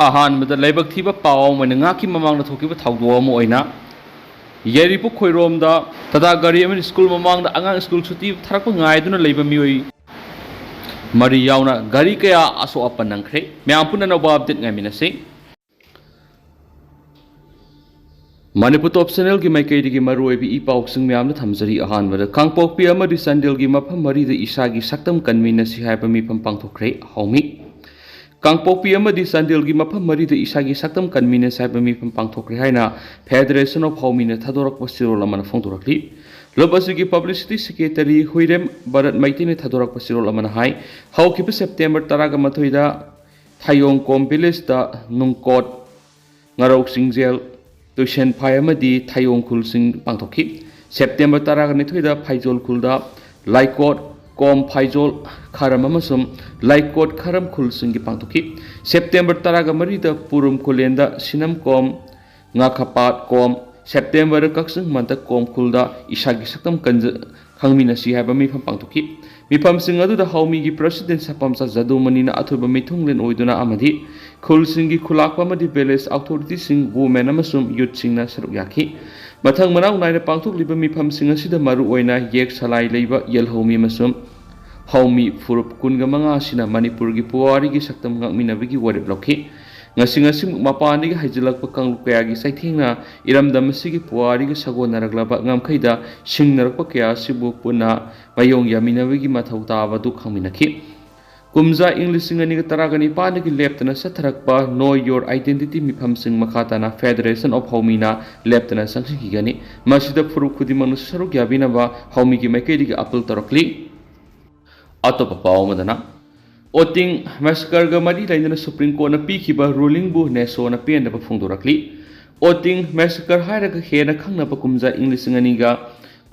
ꯑꯍꯥꯟꯕꯗ ꯂꯥꯏꯕꯛ ꯊꯤꯕ ꯄꯥꯎ ꯑꯃꯅ ꯉꯥꯛꯀꯤ ꯃꯃꯥꯡꯗ ꯊꯣꯛꯈꯤꯕ ꯊꯧꯗꯣꯛ ꯑꯃ ꯑꯣꯏꯅ ꯌꯥꯏꯔꯤꯄꯣꯛ ꯈꯣꯏꯔꯣꯝꯗ ꯇꯥꯇꯥ ꯒꯥꯔꯤ ꯑꯃꯅ ꯁ꯭ꯀꯨꯜ ꯃꯃꯥꯡꯗ ꯑꯉꯥꯡ ꯁ꯭ꯀꯨꯜ ꯁꯨꯇꯤ ꯊꯥꯔꯛꯄ ꯉꯥꯏꯗꯨꯅ ꯂꯩꯕ ꯃꯤꯑꯣꯏ ꯃꯔꯤ ꯌꯥꯎꯅ ꯒꯥꯔꯤ ꯀꯌꯥ ꯑꯁꯣꯛ ꯑꯄꯟ ꯅꯪꯈ꯭ꯔꯦ꯫ ꯃꯌꯥꯝ ꯄꯨꯟꯅ ꯅꯧꯕ ꯑꯞꯗꯦꯠ ꯉꯥꯏꯃꯤꯟꯅꯁꯤ꯫ ꯃꯅꯤꯄꯨꯔ ꯇꯣꯞ ꯆꯦꯅꯦꯜꯒꯤ ꯃꯥꯏꯀꯩꯗꯒꯤ ꯃꯔꯨꯑꯣꯏꯕ ꯏ ꯄꯥꯎꯁꯤꯡ ꯃꯌꯥꯝꯅ ꯊꯝꯖꯔꯤ꯫ ꯑꯍꯥꯟꯕꯗ ꯀꯥꯡꯄꯣꯛꯄꯤ ꯑꯃꯗꯤ ꯆꯥꯟꯗꯦꯜꯒꯤ ꯃꯐꯝ ꯃꯔꯤꯗ ꯏꯁꯥꯒꯤ ꯁꯛꯇꯝ ꯀꯟꯃꯤꯟꯅꯁꯤ ꯍꯥꯏꯕ ꯃꯤꯐꯝ ꯄꯥꯡꯊꯣꯛꯈ꯭ꯔꯦ꯫ ꯍꯧꯃꯤ ꯀꯥꯡꯄꯣꯛꯄꯤ ꯑꯃꯗꯤ ꯆꯥꯟꯗꯦꯜꯒꯤ ꯃꯐꯝ ꯃꯔꯤꯗ ꯏꯁꯥꯒꯤ ꯁꯛꯇꯝ ꯀꯟꯃꯤꯟꯅꯁꯤ ꯍꯥꯏꯕ ꯃꯤꯐꯝ ꯄꯥꯡꯊꯣꯛꯈ꯭ꯔꯦ ꯍꯥꯏꯅ ꯐꯦꯗꯔꯦꯁꯟ ꯑꯣꯐ ꯍꯧꯃꯤꯅ ꯊꯥꯗꯣꯔꯛꯄ ꯆꯤꯔꯣꯜ ꯑꯃꯅ ꯐꯣꯡꯗꯣꯔꯛꯂꯤ꯫ ꯂꯨꯞ ꯑꯁꯤꯒꯤ ꯄꯕ꯭ꯂꯤꯁꯤꯇꯤ ꯁꯦꯀ꯭ꯔꯦꯇꯔꯤ ꯍꯨꯏꯔꯦꯝ ꯚꯔꯠ ꯃꯩꯇꯩꯅ ꯊꯥꯗꯣꯔꯛꯄ ꯆꯤꯔꯣꯜ ꯑꯃꯅ ꯍꯥꯏ ꯍꯧꯈꯤꯕ ꯁꯦꯞꯇꯦꯝꯕꯔ 18ꯗ ꯊꯥꯌꯣꯡꯀꯣꯝ ꯚꯤꯂꯦꯖꯇ ꯅꯨꯡꯀꯣꯠ ꯉꯥꯔꯧ ꯆꯤꯡꯖꯦꯜ ꯇꯨꯏꯁꯦꯟꯐꯥꯏ ꯑꯃꯗꯤ ꯊꯥꯌꯣꯡ ꯈꯨꯜꯁꯤꯡ ꯄꯥꯡꯊꯣꯛꯈꯤ꯫ ꯁꯦꯞꯇꯦꯝꯕꯔ 12ꯗ ꯐꯥꯏꯖꯣꯜ ꯈꯨꯜꯗ ꯂꯥꯏꯀꯣꯠ ꯀꯣꯝ ꯐꯥꯏꯖꯣꯜ ꯈꯔꯝ ꯑꯃꯁꯨꯡ ꯂꯥꯏꯀꯣꯠ ꯈꯔꯝ ꯈꯨꯜꯁꯤꯡꯒꯤ ꯄꯥꯡꯊꯣꯛꯈꯤ꯫ ꯁꯦꯞꯇꯦꯝꯕꯔ 13ꯗ ꯄꯨꯔꯨꯝ ꯈꯨꯂꯦꯟꯗ ꯁꯤꯅꯝ ꯀꯣꯝ ꯉꯥꯈꯄꯥꯠ ꯀꯣꯝ ꯁꯦꯞꯇꯦꯝꯕꯔ ꯀꯛꯆꯤꯡ ꯃꯟꯇꯛ ꯀꯣꯝ ꯈꯨꯜꯗ ꯏꯁꯥꯒꯤ ꯁꯛꯇꯝ ꯈꯪꯃꯤꯟꯅꯁꯤ ꯍꯥꯏꯕ ꯃꯤꯐꯝ ꯄꯥꯡꯊꯣꯛꯈꯤ꯫ ꯃꯤꯐꯝꯁꯤꯡ ꯑꯗꯨꯗ ꯍꯧꯃꯤꯒꯤ ꯄ꯭ꯔꯁꯤꯗꯦꯟꯠ ꯁꯄꯝꯆꯥ ꯖꯗꯨꯃꯅꯤꯅ ꯑꯊꯣꯏꯕ ꯃꯤꯊꯨꯡꯂꯦꯟ ꯑꯣꯏꯗꯨꯅ ꯑꯃꯗꯤ ꯈꯨꯜꯁꯤꯡꯒꯤ ꯈꯨꯂꯥꯛꯄ ꯑꯃꯗꯤ ꯚꯤꯂꯦꯖ ꯑꯣꯊꯣꯔꯤꯇꯤꯁꯤꯡ ꯋꯨꯃꯦꯟ ꯑꯃꯁꯨꯡ ꯌꯨꯠꯁꯤꯡꯅ ꯁꯔꯨꯛ ꯌꯥꯈꯤ꯫ ꯃꯊꯪ ꯃꯅꯥꯎ ꯅꯥꯏꯅ ꯄꯥꯡꯊꯣꯛꯂꯤꯕ ꯃꯤꯐꯝꯁꯤꯡ ꯑꯁꯤꯗ ꯃꯔꯨꯑꯣꯏꯅ ꯌꯦꯛ ꯁꯂꯥꯏ ꯂꯩꯕ ꯌꯦꯜꯍꯧꯃꯤ ꯑꯃꯁꯨꯡ ꯍꯧꯃꯤ ꯐꯨꯔꯨꯞ 15 ꯑꯁꯤꯅ ꯃꯅꯤꯄꯨꯔꯒꯤ ꯄꯨꯋꯥꯔꯤꯒꯤ ꯁꯛꯇꯝ ꯉꯥꯛꯃꯤꯟꯅꯕꯒꯤ ꯋꯥꯔꯦꯞ ꯂꯧꯈꯤ꯫ ꯉꯁꯤꯃꯛ ꯃꯄꯥꯟꯗꯒꯤ ꯍꯩꯖꯤꯜꯂꯛꯄ ꯀꯥꯡꯂꯨꯞ ꯀꯌꯥꯒꯤ ꯆꯩꯊꯦꯡꯅ ꯏꯔꯝꯗꯝ ꯑꯁꯤꯒꯤ ꯄꯨꯋꯥꯔꯤꯒ ꯁꯥꯒꯣꯟꯅꯔꯛꯂꯕ ꯉꯝꯈꯩꯗ ꯁꯤꯡꯅꯔꯛꯄ ꯀꯌꯥ ꯑꯁꯤꯕꯨ ꯄꯨꯟꯅ ꯃꯥꯌꯣꯡ ꯌꯥꯃꯤꯟꯅꯕꯒꯤ ꯃꯊꯧ ꯇꯥꯕꯗꯨ ꯈꯪꯃꯤꯟꯅꯈꯤ꯫ ꯀꯨꯝꯖꯥ ꯏꯪ 2019ꯗꯒꯤ ꯂꯦꯞꯇꯅ ꯆꯠꯊꯔꯛꯄ ꯅꯣ ꯌꯣꯔ ꯑꯥꯏꯗꯦꯟꯇꯤꯇꯤ ꯃꯤꯐꯝꯁꯤꯡ ꯃꯈꯥ ꯇꯥꯅ ꯐꯦꯗꯔꯦꯁꯟ ꯑꯣꯐ ꯍꯧꯃꯤꯅ ꯂꯦꯞꯇꯅ ꯆꯪꯁꯤꯟꯈꯤꯒꯅꯤ꯫ ꯃꯁꯤꯗ ꯐꯨꯔꯨꯞ ꯈꯨꯗꯤꯡꯃꯛꯅ ꯁꯔꯨꯛ ꯌꯥꯕꯤꯅꯕ ꯍꯧꯃꯤꯒꯤ ꯃꯥꯏꯀꯩꯗꯒꯤ ꯑꯄꯤꯜ ꯇꯧꯔꯛꯂꯤ꯫ ꯑꯇꯣꯞꯄ ꯄꯥꯎ ꯑꯃꯗꯅ ꯑꯣꯇꯤꯡ ꯃꯦꯁꯀꯔꯒ ꯃꯔꯤ ꯂꯩꯅꯅ ꯁꯨꯄ꯭ꯔꯤꯝ ꯀꯣꯔꯠꯅ ꯄꯤꯈꯤꯕ ꯔꯨꯂꯤꯡꯕꯨ ꯅꯦꯁꯣꯅ ꯄꯦꯟꯗꯕ ꯐꯣꯡꯗꯣꯔꯛꯂꯤ꯫ ꯑꯣꯇꯤꯡ ꯃꯦꯁꯀꯔ ꯍꯥꯏꯔꯒ ꯍꯦꯟꯅ ꯈꯪꯅꯕ ꯀꯨꯝꯖꯥ ꯏꯪ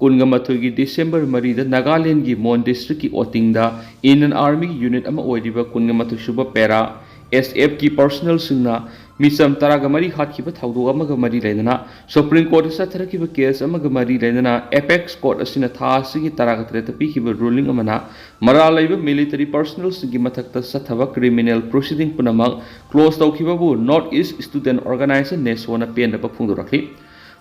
2012ꯒꯤ ꯗꯤꯁꯦꯝꯕꯔ 4ꯗ ꯅꯥꯒꯥꯂꯦꯟꯗꯒꯤ ꯃꯣꯟ ꯗꯤꯁꯇ꯭ꯔꯤꯛꯀꯤ ꯑꯣꯇꯤꯡꯗ ꯏꯟꯗꯤꯌꯟ ꯑꯥꯔꯃꯤꯒꯤ ꯌꯨꯅꯤꯠ ꯑꯃ ꯑꯣꯏꯔꯤꯕ 12ꯁꯨꯕ ꯄꯦꯔꯥ SF ꯀꯤ ꯄꯔꯁꯣꯅꯦꯜꯁꯤꯡꯅ ꯃꯤꯆꯝ 13 ꯍꯥꯠꯈꯤꯕ ꯊꯧꯗꯣꯛ ꯑꯃꯒ ꯃꯔꯤ ꯂꯩꯅꯅ ꯁꯨꯄ꯭ꯔꯤꯝ ꯀꯣꯔꯠꯇ ꯆꯠꯊꯔꯛꯈꯤꯕ ꯀꯦꯁ ꯑꯃꯒ ꯃꯔꯤ ꯂꯩꯅꯅ ꯑꯦꯄꯦꯛꯁ ꯀꯣꯔꯠ ꯑꯁꯤꯅ ꯊꯥ ꯑꯁꯤꯒꯤ 18ꯗ ꯄꯤꯈꯤꯕ ꯔꯨꯂꯤꯡ ꯑꯃꯅ ꯃꯔꯥꯜ ꯂꯩꯕ ꯃꯤꯂꯤꯇꯔꯤ ꯄꯔꯁꯣꯅꯦꯜꯁꯤꯡꯒꯤ ꯃꯊꯛꯇ ꯆꯠꯊꯕ ꯀ꯭ꯔꯤꯃꯤꯅꯦꯜ ꯄ꯭ꯔꯣꯁꯤꯗꯤꯡ ꯄꯨꯝꯅꯃꯛ ꯀ꯭ꯂꯣꯖ ꯇꯧꯈꯤꯕꯕꯨ ꯅꯣꯔꯊ ꯏꯁꯠ ꯁ꯭ꯇꯨꯗꯦꯟꯠ ꯑꯣꯔꯒꯅꯥꯏꯖꯦꯁꯟ ꯅꯦꯁꯣꯅ ꯄꯦꯟꯗꯕ ꯐꯣꯡꯗꯣꯔꯛꯂꯤ꯫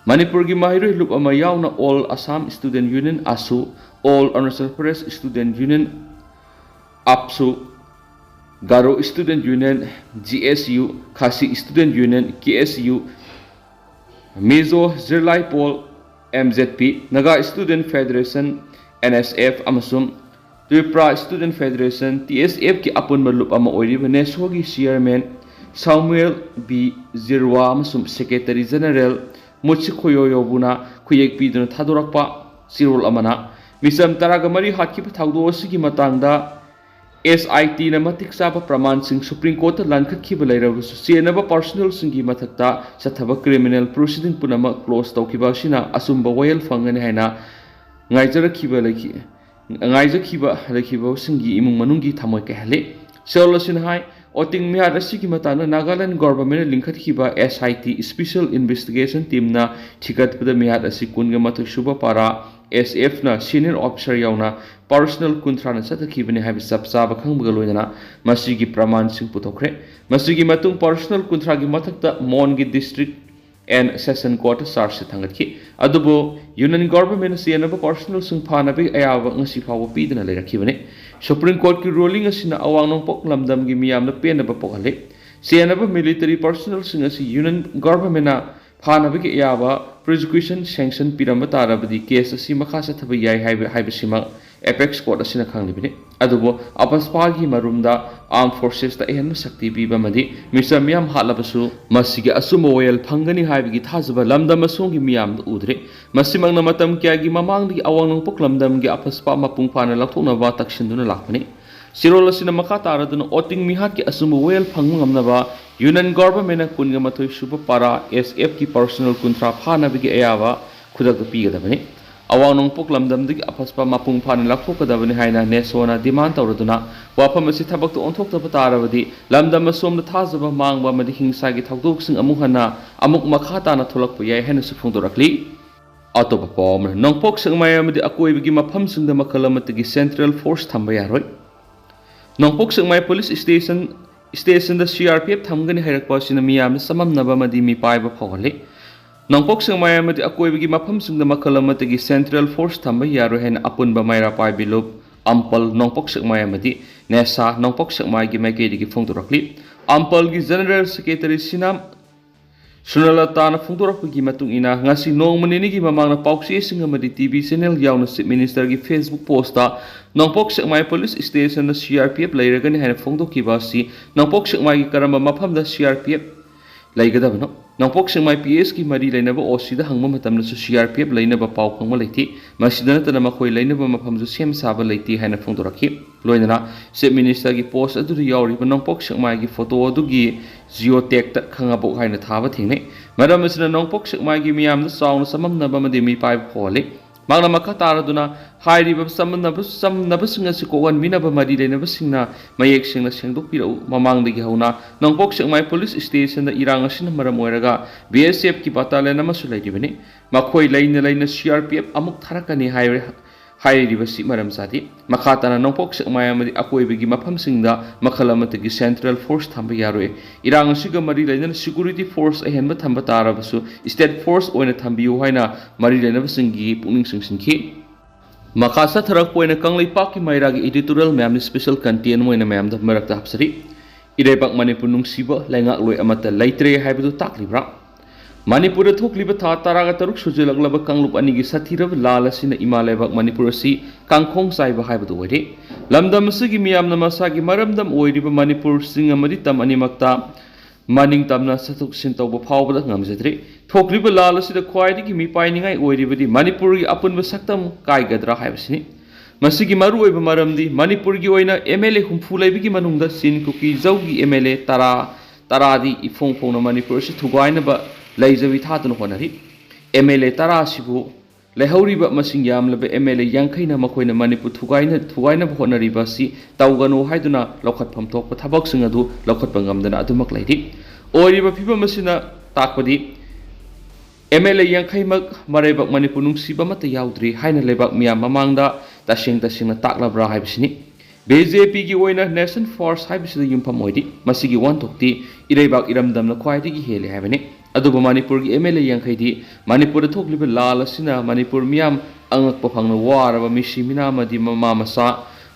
ꯃꯅꯤꯄꯨꯔꯒꯤ ꯃꯍꯩꯔꯣꯏ ꯂꯨꯞ ꯑꯃ ꯌꯥꯎꯅ ꯑꯣꯜ ꯑꯁꯥꯝ ꯁ꯭ꯇꯨꯗꯦꯟꯠ ꯌꯨꯅꯤꯌꯟ ꯑꯁꯨ, all Arunachal Pradesh student union ꯑꯞꯁꯨ, Garo student union GSU, Khasi student union KSU, Mizo Zirlai Pawl MZP, Naga student federation NSF ꯑꯃꯁꯨꯡ ꯇ꯭ꯔꯤꯄꯨꯔꯥ ꯁ꯭ꯇꯨꯗꯦꯟꯠ ꯐꯦꯗꯔꯦꯁꯟ TSF ꯀꯤ ꯑꯄꯨꯟꯕ ꯂꯨꯞ ꯑꯃ ꯑꯣꯏꯔꯤꯕ ꯅꯦꯁꯣꯒꯤ ꯆꯤꯌꯔꯃꯦꯟ ꯁꯥꯃꯨꯑꯦꯜ B. ꯖꯤꯔꯋꯥ ꯑꯃꯁꯨꯡ ꯁꯦꯀ꯭ꯔꯦꯇꯔꯤ ꯖꯦꯅꯔꯦꯜ ꯃꯨꯠꯁꯤꯈꯣꯌꯣꯌꯣꯕꯨꯅ ꯈꯨꯌꯦꯛ ꯄꯤꯗꯨꯅ ꯊꯥꯗꯣꯔꯛꯄ ꯆꯤꯔꯣꯜ ꯑꯃꯅ ꯃꯤꯆꯝ 13 ꯍꯥꯠꯈꯤꯕ ꯊꯧꯗꯣꯛ ꯑꯁꯤꯒꯤ ꯃꯇꯥꯡꯗ SITꯅ ꯃꯇꯤꯛ ꯆꯥꯕ ꯄ꯭ꯔꯃꯥꯟꯁꯤꯡ ꯁꯨꯄ꯭ꯔꯤꯝ ꯀꯣꯔꯠꯇ ꯂꯥꯟꯈꯠꯈꯤꯕ ꯂꯩꯔꯕꯁꯨ ꯆꯦꯟꯅꯕ ꯄꯔꯁꯣꯅꯦꯜꯁꯤꯡꯒꯤ ꯃꯊꯛꯇ ꯆꯠꯊꯕ ꯀ꯭ꯔꯤꯃꯤꯅꯦꯜ ꯄ꯭ꯔꯣꯁꯤꯗꯤꯡ ꯄꯨꯝꯅꯃꯛ ꯀ꯭ꯂꯣꯖ ꯇꯧꯈꯤꯕ ꯑꯁꯤꯅ ꯑꯆꯨꯝꯕ ꯋꯥꯌꯦꯜ ꯐꯪꯒꯅꯤ ꯍꯥꯏꯅ ꯉꯥꯏꯖꯈꯤꯕ ꯂꯩꯈꯤꯕꯁꯤꯡꯒꯤ ꯏꯃꯨꯡ ꯃꯅꯨꯡꯒꯤ ꯊꯃꯣꯏ ꯀꯥꯏꯍꯜꯂꯤ꯫ ꯆꯤꯔꯣꯜ ꯑꯁꯤꯅ ꯍꯥꯏ ꯑꯣꯇꯤꯡ ꯃꯤꯍꯥꯠ ꯑꯁꯤꯒꯤ ꯃꯇꯥꯡꯗ ꯅꯥꯒꯥꯂꯦꯟꯗ ꯒꯚꯔꯟꯃꯦꯟꯠꯅ ꯂꯤꯡꯈꯠꯈꯤꯕ SIT ꯁ꯭ꯄꯦꯁꯤꯑꯦꯜ ꯏꯟꯚꯦꯁꯇꯤꯒꯦꯁꯟ ꯇꯤꯝꯅ ꯊꯤꯒꯠꯄꯗ ꯃꯤꯍꯥꯠ ꯑꯁꯤ 12ꯁꯨꯕ ꯄꯥꯔꯥ SFꯅ ꯁꯤꯅꯤꯌꯔ ꯑꯣꯐꯤꯁꯥꯔ ꯌꯥꯎꯅ ꯄꯔꯁꯣꯅꯦꯜ 30ꯅ ꯆꯠꯊꯈꯤꯕꯅꯤ ꯍꯥꯏꯕ ꯆꯞ ꯆꯥꯕ ꯈꯪꯕꯒ ꯂꯣꯏꯅꯅ ꯃꯁꯤꯒꯤ ꯄ꯭ꯔꯃꯥꯟꯁꯤꯡ puthokkhre꯫ ꯃꯁꯤꯒꯤ ꯃꯇꯨꯡ ꯄꯔꯁꯣꯅꯦꯜ 30ꯒꯤ ꯃꯊꯛꯇ ꯃꯣꯟꯒꯤ ꯗꯤꯁꯇ꯭ꯔꯤꯛ ꯑꯦꯟ ꯁꯦꯁꯟ ꯀꯣꯔꯠꯇ ꯆꯥꯔꯖꯁꯤꯠ ꯊꯥꯡꯒꯠꯈꯤ꯫ ꯑꯗꯨꯕꯨ ꯌꯨꯅꯤꯌꯟ ꯒꯚꯔꯟꯃꯦꯟꯠꯅ ꯆꯦꯟꯅꯕ ꯄꯔꯁꯣꯅꯦꯜꯁꯤꯡ ꯐꯥꯅꯕꯒꯤ ꯑꯌꯥꯕ ꯉꯁꯤ ꯐꯥꯎꯕ ꯄꯤꯗꯨꯅ ꯂꯩꯔꯛꯈꯤꯕꯅꯤ꯫ ꯁꯨꯄ꯭ꯔꯤꯝ ꯀꯣꯔꯠꯀꯤ ꯔꯨꯂꯤꯡ ꯑꯁꯤꯅ ꯑꯋꯥꯡ ꯅꯣꯡꯄꯣꯛ ꯂꯝꯗꯝꯒꯤ ꯃꯤꯌꯥꯝꯗ ꯄꯦꯟꯗꯕ ꯄꯣꯛꯍꯜꯂꯤ꯫ ꯆꯦꯟꯅꯕ ꯃꯤꯂꯤꯇꯔꯤ ꯄꯔꯁꯣꯅꯦꯜꯁꯤꯡ ꯑꯁꯤ ꯌꯨꯅꯤꯌꯟ ꯒꯚꯔꯟꯃꯦꯟꯠꯅ ꯐꯥꯅꯕꯒꯤ ꯑꯌꯥꯕ ꯄ꯭ꯔꯣꯁꯤꯀ꯭ꯌꯨꯁꯟ ꯁꯦꯡꯁꯟ ꯄꯤꯔꯝꯕ ꯇꯥꯔꯕꯗꯤ ꯀꯦꯁ ꯑꯁꯤ ꯃꯈꯥ ꯆꯠꯊꯕ ꯌꯥꯏ ꯍꯥꯏꯕꯁꯤꯃꯛ ꯑꯦꯄꯦꯛꯁ ꯀꯣꯔꯠ ꯑꯁꯤꯅ ꯈꯪꯂꯤꯕꯅꯤ꯫ ꯑꯗꯨꯕꯨ ꯑꯄꯁꯄꯥꯒꯤ ꯃꯔꯨꯝꯗ ꯑꯥꯔꯝ ꯐꯣꯔꯁꯦꯁꯇ ꯑꯍꯦꯟꯕ ꯁꯛꯇꯤ ꯄꯤꯕ ꯑꯃꯗꯤ ꯃꯤꯆꯝ ꯃꯤꯌꯥꯝ ꯍꯥꯠꯂꯕꯁꯨ ꯃꯁꯤꯒꯤ ꯑꯆꯨꯝꯕ ꯋꯥꯌꯦꯜ ꯐꯪꯒꯅꯤ ꯍꯥꯏꯕꯒꯤ ꯊꯥꯖꯕ ꯂꯝꯗꯝ ꯑꯁꯣꯝꯒꯤ ꯃꯤꯌꯥꯝꯗ ꯎꯗ꯭ꯔꯤ꯫ ꯃꯁꯤꯃꯛꯅ ꯃꯇꯝ ꯀꯌꯥꯒꯤ ꯃꯃꯥꯡꯗꯒꯤ ꯑꯋꯥꯡ ꯅꯣꯡꯄꯣꯛ ꯂꯝꯗꯝꯒꯤ ꯑꯄꯁꯄꯥ ꯃꯄꯨꯡ ꯐꯥꯅ ꯂꯧꯊꯣꯛꯅꯕ ꯇꯛꯁꯤꯟꯗꯨꯅ ꯂꯥꯛꯄꯅꯤ꯫ ꯆꯤꯔꯣꯜ ꯑꯁꯤꯅ ꯃꯈꯥ ꯇꯥꯔꯗꯨꯅ ꯑꯣꯇꯤꯡ ꯃꯤꯍꯥꯠꯀꯤ ꯑꯆꯨꯝꯕ ꯋꯥꯌꯦꯜ ꯐꯪꯕ ꯉꯝꯅꯕ ꯌꯨꯅꯤꯌꯟ ꯒꯚꯔꯟꯃꯦꯟꯠꯅ 12ꯁꯨꯕ ꯄꯥꯔꯥ SF ꯀꯤ ꯄꯔꯁꯣꯅꯦꯜ 30 ꯐꯥꯅꯕꯒꯤ ꯑꯌꯥꯕ ꯈꯨꯗꯛꯇ ꯄꯤꯒꯗꯕꯅꯤ꯫ ꯑꯋꯥꯡ ꯅꯣꯡꯄꯣꯛ ꯂꯝꯗꯝꯗꯒꯤ ꯑꯄꯁꯄꯥ ꯃꯄꯨꯡ ꯐꯥꯅ ꯂꯧꯊꯣꯛꯀꯗꯕꯅꯤ ꯍꯥꯏꯅ ꯅꯦꯁꯣꯅ ꯗꯤꯃꯥꯟ ꯇꯧꯔꯗꯨꯅ ꯋꯥꯐꯝ ꯑꯁꯤ ꯊꯕꯛꯇ ꯑꯣꯟꯊꯣꯛꯇꯕ ꯇꯥꯔꯕꯗꯤ ꯂꯝꯗꯝ ꯑꯁꯣꯝꯗ ꯊꯥꯖꯕ ꯃꯥꯡꯕ ꯑꯃꯗꯤ ꯍꯤꯡꯁꯥꯒꯤ ꯊꯧꯗꯣꯛꯁꯤꯡ ꯑꯃꯨꯛ ꯃꯈꯥ ꯇꯥꯅ ꯊꯣꯛꯂꯛꯄ ꯌꯥꯏ ꯍꯥꯏꯅꯁꯨ ꯐꯣꯡꯗꯣꯔꯛꯂꯤ꯫ ꯑꯇꯣꯞꯄ ꯄꯥꯎ ꯑꯃꯅ ꯅꯣꯡꯄꯣꯛ ꯁꯦꯛꯃꯥꯏ ꯑꯃꯗꯤ ꯑꯀꯣꯏꯕꯒꯤ ꯃꯐꯝꯁꯤꯡꯗ ꯃꯈꯜ ꯑꯃꯠꯇꯒꯤ ꯁꯦꯟꯇ꯭ꯔꯦꯜ ꯐꯣꯔꯁ ꯊꯝꯕ ꯌꯥꯔꯣꯏ꯫ ꯅꯣꯡꯄꯣꯛ ꯁꯦꯛꯃꯥꯏ ꯄꯨꯂꯤꯁ ꯁ꯭ꯇꯦꯁꯟ स्टेशन CRPF थमगनी हैरकपासिना मियाम सममनबा मदि मी पाइबा फौहले नोंपोक संगमाय अमदि अकोइबगी मफमसिंगदा मखल अमतगी सेंट्रल फोर्स थंबा यारो हेन अपुनबा मायरा पाइबिलुब अम्पल नोंपोक संगमाय अमदि नेसा नोंपोक संगमायगी माइकेदिगी फोंदोरकली अम्पलगी जनरल सेक्रेटरी सिनाम सुनलताना फोंदोरकपगी मतुंग इना ngasi नोंगमनिनिगी ममांगना पाउक्सीसिंग अमदि टीवी चैनल यावना चीफ मिनिस्टर की फेसबुक पोस्टा नोंपोक संगमाय पुलिस स्टेशन CRPF लैरगनि हेन फोंदोकिबासी नोंपोक संगमायगी करम मफमदा CRPF लैगदबनो नोंपोक संगमाय PS की मरी लैनबा ओसीदा हंगम मतमनसु CRPF लैनबा पाउ फंगमा लैति मसिदना तना मखोय लैनबा मफमजु सेम साबा लैति हैन फोंदोरखि लोइदना चीफ मिनिस्टर की पोस्ट अदुदि यावरिबा नोंपोक संगमाय की फोटो अदुगी जियोटेक ता खंगाबो हैन थाबा थिंगने मरम असना नोंपोक संगमाय की मियामदा चावना सममनबा मदि मी पाइ फोले मागना मखा तारदुना हाइरिबा समनबसिंग असि कोगनमिनबा मरि लेनबसिंगना मयेक सिंगना सेंदोकपिरौ ममांगदगी हौना नोंपोक संगमाय पुलिस स्टेशन दा इरांग असिना मरम ओइरगा BSF की बटालियन अमसु लैदिबनि मखोय लैना CRPF अमुक थारकनि हाइरिबसि मरम सादि मखा ताना नोंपोक संगमाय अमदि अकोइबगी मफमसिंगदा मखल अमतगी सेंट्रल फोर्स थंबा यारोय इरांग असिगा मरि लैना सिक्युरिटी फोर्स अहेनबा थंबा ताराबसु स्टेट फोर्स ओइना थंबियु हाइना मरि लैनबसिंगी पुनिंग सिंसिंखि मखासा थरक पोइना कंगलैपाक की मायरागी एडिटोरियल मैम स्पेशल कंटेंट मोइना मैम द मरकता हपसरी इरेबाक मणिपुर नुंगसिबा लैंगाक लोय अमता लैत्रे हाइबदु ताकलिब्रा मणिपुर थोकलिबा था तारागा तरुक सुजिलगलबा कंगलुप अनिगी सथिरब लाल असिना इमा लैबाक मणिपुर असि कांखोंग साइबा हाइबदु ओइरे लमदम असigi मियामना मसागी मरमदम ओइरिबा मणिपुर सिंग अमदि तम अनिमक्ता मनिंग तमना सथुक सिन तौबा फावबदा ngamjadre थोकलिबा लाल असिदा ख्वाइदिगी मी पाइनिंगाई ओइरिबदि मणिपुर की अपुनबा सक्तम काइगद्रा हाइबसिनि मसिगी मरु ओइबा मरमदि मणिपुर की ओइना MLA हुमफु लैबिगी मनुंगदा सिन कुकी जौगी MLA तारादी इफोंग फोंना मणिपुर सि थुगाइनबा लैजबि थादन होनरि MLA तारा सिबु लैहौरिबा मसिंग यामलबा MLA यांखैना मखोइना मणिपुर थुगाइना होनरिबा सि तौगनो हाइदुना लौखतफम थोकपा थबकसिंग अदु लौखतपा ngamdana अदुमक लैदि ओइरिबा फिबा मसिना ताकपदि MLA यांखैमक मरैबक मणिपुर नुंगसिबा मत याउद्रि हाइना लेबाक मिया ममांगदा तसिंग ताकलाब्रा हाइबसिनि BJP की ओइना नेशन फोर्स हाइबसिदा युमफम ओइदि मसिगी वनथोक्ति इरेबाक इरमदमना ख्वाइदिगी हेले हाइबने अदुबा मणिपुर की MLA यांखैदि मणिपुर थोकलिबा लाल असिना मणिपुर मियाम अंगकपा फंगना वारबा मिसि मिना मदि ममा मसा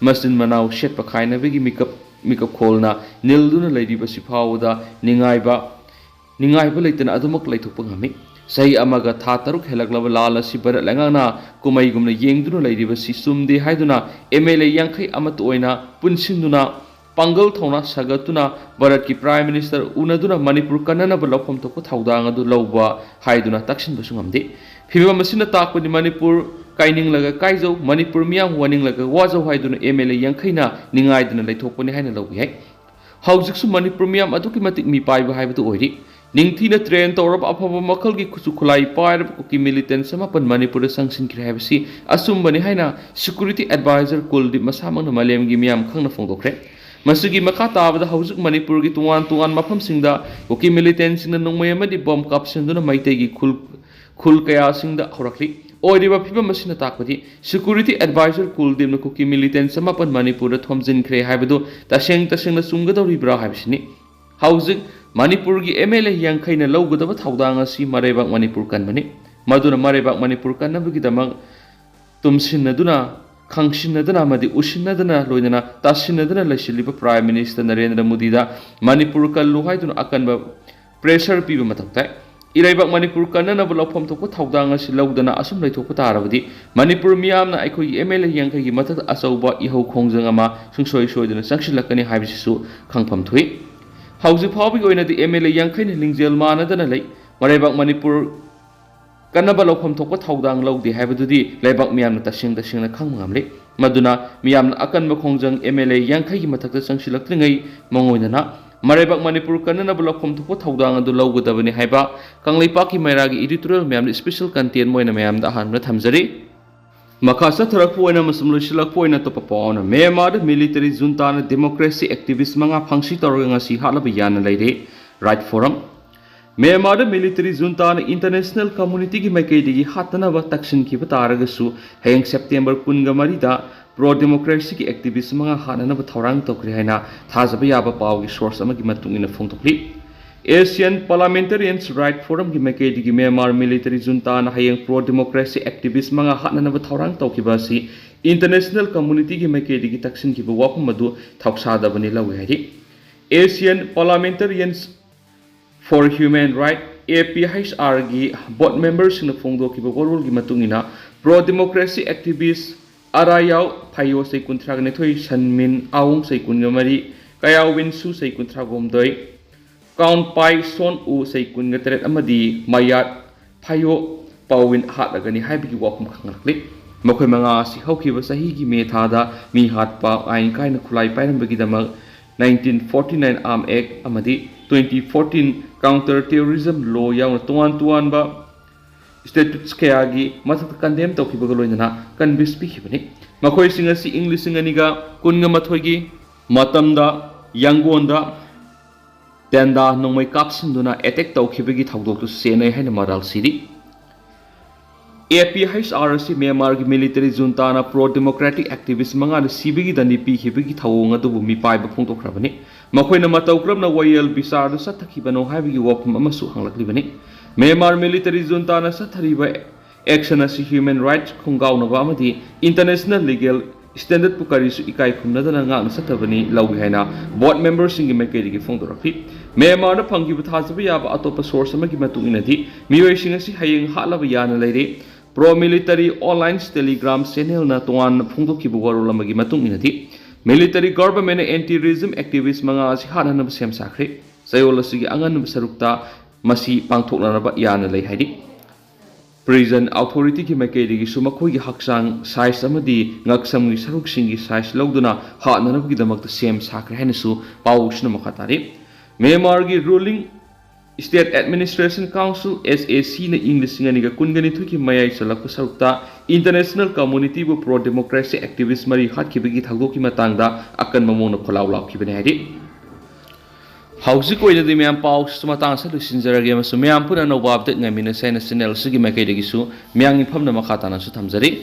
मसिन मनाव शेटपा खाइनबगी मिकप खोलना निलदुना लैरिबसि फावदा निंगाइबा लैतना अदुमक लैथोकपा ngami सही अमगा था तरुक हेलगलबा लाल असि बर लंगाना कुमैगुमना येंगदुना लैरिबसि सुमदे हाइदुना MLA यांखै अमत ओइना पुनसिंदुना पांगल थौना सगतुना भारत की प्राइम मिनिस्टर उनदुना मणिपुर कन्ननबा लौफम थोकपा थौदांग अदु लौबा हाइदुना तक्सिनबसु ngamde फिबम मसिना ताकपदि मणिपुर काइनिंगलगा काइजौ मणिपुर मियाम वानिंगलगा वाजौ हाइदुना MLA यांखैना निंगाइदुना लैथोकपनि हाइना लौबि हाइ हौजिकसु मणिपुर मियाम अदुकि मतिक मी पाइबा हाइबदु ओइरि निंगथीना ट्रेन तौरब अफब मखल की खुसु खुलाई पाइरब कुकी मिलिटेंट समपन मणिपुर संगसिनख्रे हाइबसि असुमबनि हाइना सिक्युरिटी एडवाइजर कुलदीप मसामंगना मलेमगी मियाम खंगना फोंदोखरे मसुगी मखा ताबदा हौजुक मणिपुर की तुआन मफमसिंगदा कुकी मिलिटेंट सिंगना नोंमय अमदि बम कापसिंदुना मैतेगी खुल कया सिंगदा हौरखली ओइरिबा फिबम मसिना ताकपदि सिक्युरिटी एडवाइजर कुलदीपना कुकी मिलिटेंट समपन मणिपुर थोमजिनख्रे हाइबदु तसेंगना चुंगदौरिब्रा हाइबसिनि हौजुक मणिपुर की MLA यांखैना लौगदबा थौदांग असि मरैबाक मणिपुर कनबनि मदुना मरैबाक मणिपुर कनबगिदमक तुमसिनदुना खंगसिनदना मदि उसिनदना लोइना तासिनदना लैसिलिबा प्राइम मिनिस्टर नरेंद्र मोदी दा मणिपुर कल्लु हाइदुना अकनबा प्रेशर पीबा मथौताय इराइबाक मणिपुर कन्ननबा लौफम थोकपा थौदांग असि लौदना असुम लैथोकपा तारबदि मणिपुर मियामना अखोई MLA यांखैगी मथक अचौबा इहौ खोंजंग अमा सुंसोय सोयदना संगसिलकनी हाइबिसिसु खंगफम थुइ हौजिक फाउबगी ओइनादि MLA यांखैना लिंजेल मानदना लै मरैबाक मणिपुर कन्नबा लौफम थोकपा थौदांग लौदे हाइबदुदि लैबाक मियामना तसिंगना खंगम ngamle मदुना मियामना अकनबा खोंजंग MLA यांखैगी मथकता संगसिलक्त्रिङै मंगोइनना मरैबाक मणिपुर कन्ननबा लौफम थोकपा थौदांग अदु लौगदबनि हाइबा कंगलैपाकी मायरागी एडिटोरियल मैम स्पेशल कंटेंट मोइना मैम दा हानना थमजरी मखासा थरकपोइना मसम लोइसिलकपोइना तोपपाउना म्यांमार मिलिटरी जुंताना डेमोक्रेसी एक्टिविस्ट मंगा phangsi touraga ngasi hatlaba yana leire right forum Myanmar military junta na international community ki maikaidagi hatanaba taksinkiba taragasu hayang September 10 da pro democracy ki activist mga hananaba thaurang tokri haina thajaba yaba pawgi source amagi matungina phongtokli Asian Parliamentarians Right Forum ki maikaidagi Myanmar military junta na hayang pro democracy activist mga hananaba thaurang tokiba si international community ki maikaidagi taksinkiba wapum madu thausadabani lawi haidi Asian Parliamentarians for Human Rights APHR gi board members in the Fongdo ki Bogorul gi matungina pro democracy activist Arayau Phayo sei kunthra ne thoi Sanmin Aung sei kungamari Kayau Winsu sei kunthra gomdoi Count Pai Son U sei kungatret amadi Mayat Phayo Pawin hatlagani haibigi wakum khanglakli makhoi manga si haukiba sahi gi me thada mi hat pa ain kaina khulai pairambagi damak 1949 Arm Act amadi 2014 Counter Terrorism Law yauna tuan ba statutes kayagi mathak condemn tawkiba galoinana convict pikibani makhoi singa si English singaniga kunga mathoigi matamda yangonda tenda nongmai kapsinduna attack tawkibagi thawdok tu senai haina maral siri APHR si Myanmar ki military junta na pro democratic activist manga na sibigi dani pikibagi thawong adu mi pai ba phongtokrabani makhoi na matau krabna wayel bisar du sathakibano haibigi wapum amasu hanglaklibani Myanmar military junta na sathariba action asi human rights khungau na ba amadi international legal standard pukari su ikai khumna dana nga na sathabani lawi haina board members singi maikeri gi phongdorakhi Myanmar na phangi buthasabi yaba atopa source amagi matung inadi miwai singa si hayeng halaba yana leire pro military online telegram channel na tuan phongdoki buwarul amagi matung inadi military government anti-terrorism activist mga si hananab sem sakre sayol asigi angan sarukta masi pangthoknanaba yana lei haidi prison authority ki maikeri gi sumakhoi gi haksang size amadi ngaksam gi saruk singi size logduna hananab gi damakta sem sakre haina su pawusna makhatari Myanmar gi ruling State Administration Council SAC na English singaniga kungani thuki mayai salakpa sarukta international community bu pro democracy activist mari hatkibagi thagdoki matangda akan mamona kholaw laukibani haidi hausi koina de myam paw sumatang sa lusinjarage masu myam puna no update ngamina sena channel sigi makai degi su myang infam na makata na su thamjari